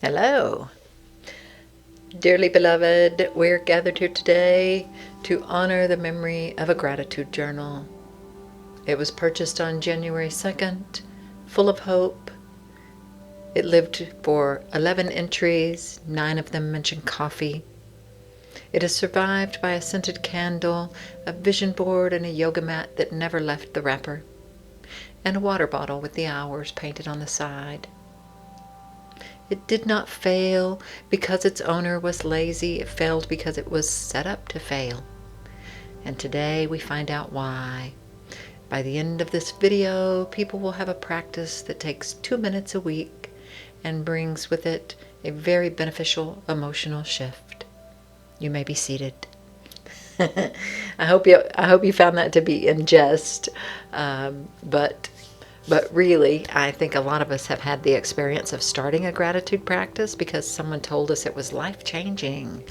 Hello. Dearly beloved, we're gathered here today to honor the memory of a gratitude journal. It was purchased on January 2nd, full of hope. It lived for 11 entries, 9 of them mention coffee. It is survived by a scented candle, a vision board, and a yoga mat that never left the wrapper, and a water bottle with the hours painted on the side. It did not fail because its owner was lazy. It failed because it was set up to fail. And today we find out why. By the end of this video, people will have a practice that takes 2 minutes a week and brings with it a very beneficial emotional shift. You may be seated. I hope you found that to be in jest, but really, I think a lot of us have had the experience of starting a gratitude practice because someone told us it was life-changing.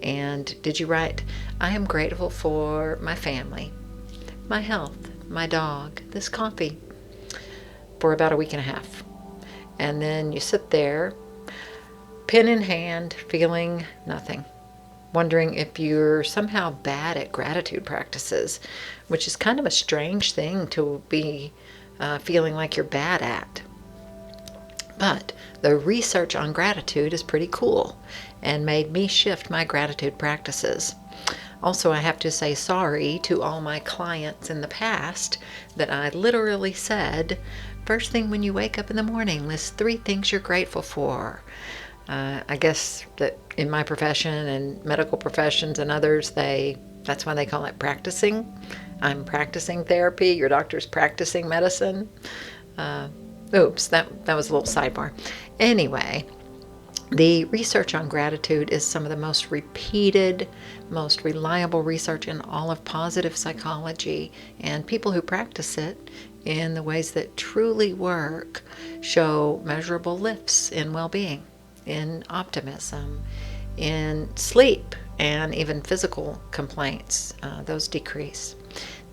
And did you write, I am grateful for my family, my health, my dog, this coffee, for about a week and a half. And then you sit there, pen in hand, feeling nothing, wondering if you're somehow bad at gratitude practices, which is kind of a strange thing to be feeling like you're bad at. But the research on gratitude is pretty cool and made me shift my gratitude practices. Also, I have to say sorry to all my clients in the past that I literally said, first thing when you wake up in the morning, list 3 things you're grateful for. I guess that in my profession and medical professions and others, that's why they call it practicing. I'm practicing therapy. Your doctor's practicing medicine. Oops, that was a little sidebar. Anyway, the research on gratitude is some of the most repeated, most reliable research in all of positive psychology, and people who practice it in the ways that truly work show measurable lifts in well-being, in optimism, in sleep, and even physical complaints. Those decrease.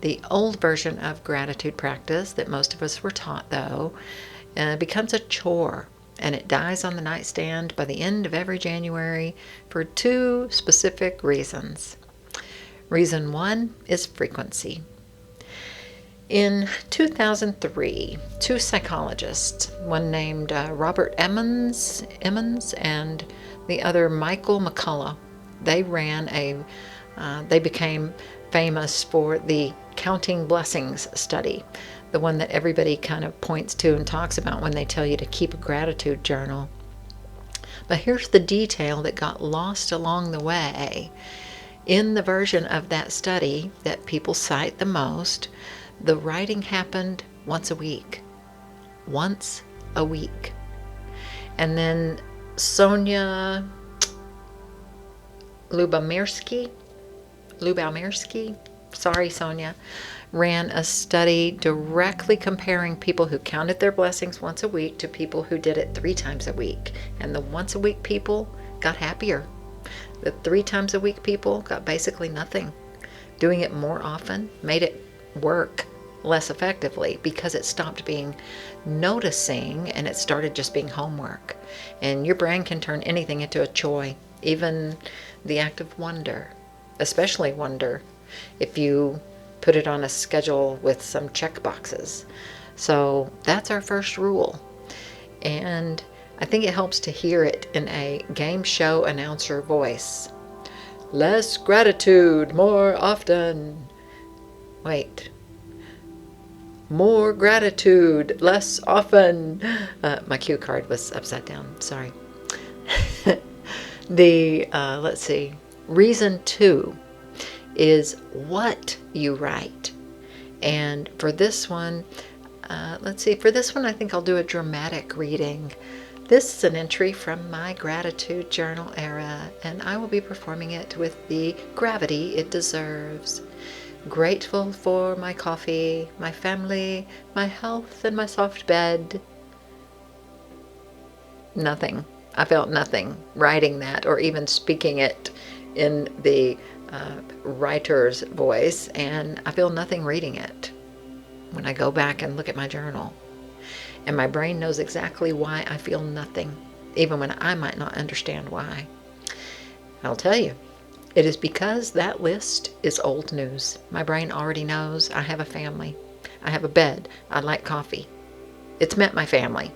The old version of gratitude practice that most of us were taught, though, becomes a chore, and it dies on the nightstand by the end of every January for 2 specific reasons. Reason 1 is frequency. In 2003, 2 psychologists, one named Robert Emmons and the other Michael McCullough, they became famous for the Counting Blessings study, the one that everybody kind of points to and talks about when they tell you to keep a gratitude journal. But here's the detail that got lost along the way. In the version of that study that people cite the most, the writing happened once a week. Once a week. And then Sonia Lubomierski, sorry Sonia, ran a study directly comparing people who counted their blessings once a week to people who did it 3 times a week. And the once a week people got happier. The 3 times a week people got basically nothing. Doing it more often made it work less effectively because it stopped being noticing and it started just being homework. And your brain can turn anything into a chore, even the act of wonder, especially wonder, if you put it on a schedule with some check boxes. So that's our first rule. And I think it helps to hear it in a game show announcer voice. Less gratitude, more often. Wait. More gratitude, less often. My cue card was upside down. Sorry. Let's see. Reason 2 is what you write. And for this one, for this one I think I'll do a dramatic reading. This is an entry from my gratitude journal era, and I will be performing it with the gravity it deserves. Grateful for my coffee, my family, my health, and my soft bed. Nothing. I felt nothing writing that or even speaking it in the writer's voice, and I feel nothing reading it when I go back and look at my journal. And my brain knows exactly why I feel nothing. even when I might not understand why. I'll tell you, it is because that list is old news. My brain already knows I have a family. I have a bed. I like coffee. It's met my family.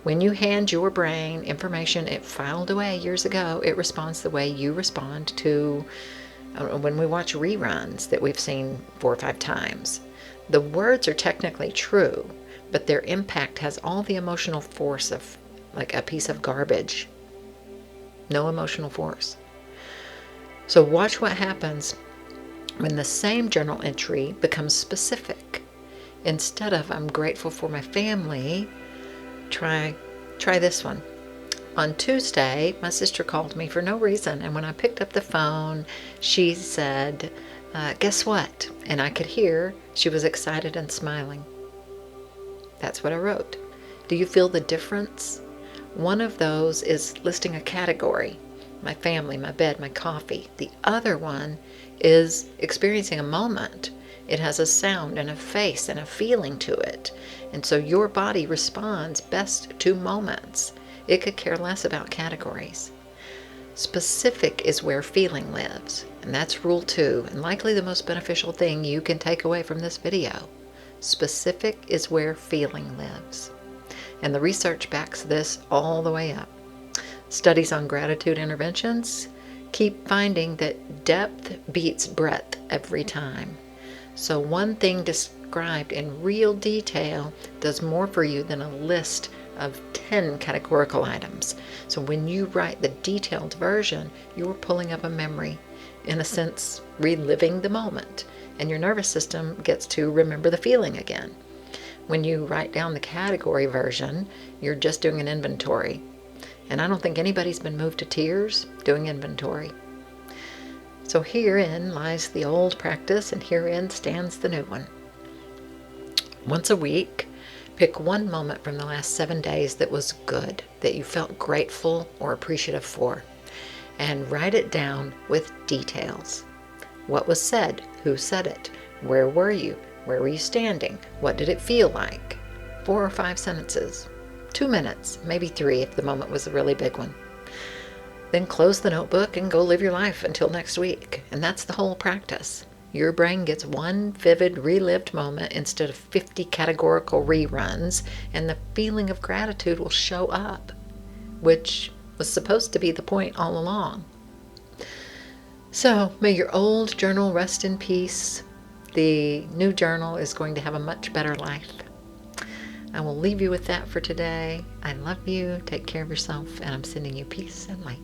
When you hand your brain information it filed away years ago, it responds the way you respond to when we watch reruns that we've seen 4 or 5 times. The words are technically true, but their impact has all the emotional force of like a piece of garbage. No emotional force. So watch what happens when the same journal entry becomes specific. Instead of I'm grateful for my family, try this one. On Tuesday, my sister called me for no reason, and when I picked up the phone, she said, guess what? And I could hear she was excited and smiling. That's what I wrote. Do you feel the difference? One of those is listing a category. My family, my bed, my coffee. The other one is experiencing a moment. It has a sound and a face and a feeling to it. And so your body responds best to moments. It could care less about categories. Specific is where feeling lives. And that's rule 2, and likely the most beneficial thing you can take away from this video. Specific is where feeling lives. And the research backs this all the way up. Studies on gratitude interventions keep finding that depth beats breadth every time. So one thing described in real detail does more for you than a list of 10 categorical items. So when you write the detailed version, you're pulling up a memory, in a sense, reliving the moment, and your nervous system gets to remember the feeling again. When you write down the category version, you're just doing an inventory. And I don't think anybody's been moved to tears doing inventory. So herein lies the old practice, and herein stands the new one. Once a week, pick one moment from the last 7 days that was good, that you felt grateful or appreciative for, and write it down with details. What was said? Who said it? Where were you? Where were you standing? What did it feel like? 4 or 5 sentences. 2 minutes, maybe 3 if the moment was a really big one. Then close the notebook and go live your life until next week. And that's the whole practice. Your brain gets one vivid relived moment instead of 50 categorical reruns, and the feeling of gratitude will show up, which was supposed to be the point all along. So may your old journal rest in peace. The new journal is going to have a much better life. I will leave you with that for today. I love you. Take care of yourself, and I'm sending you peace and light.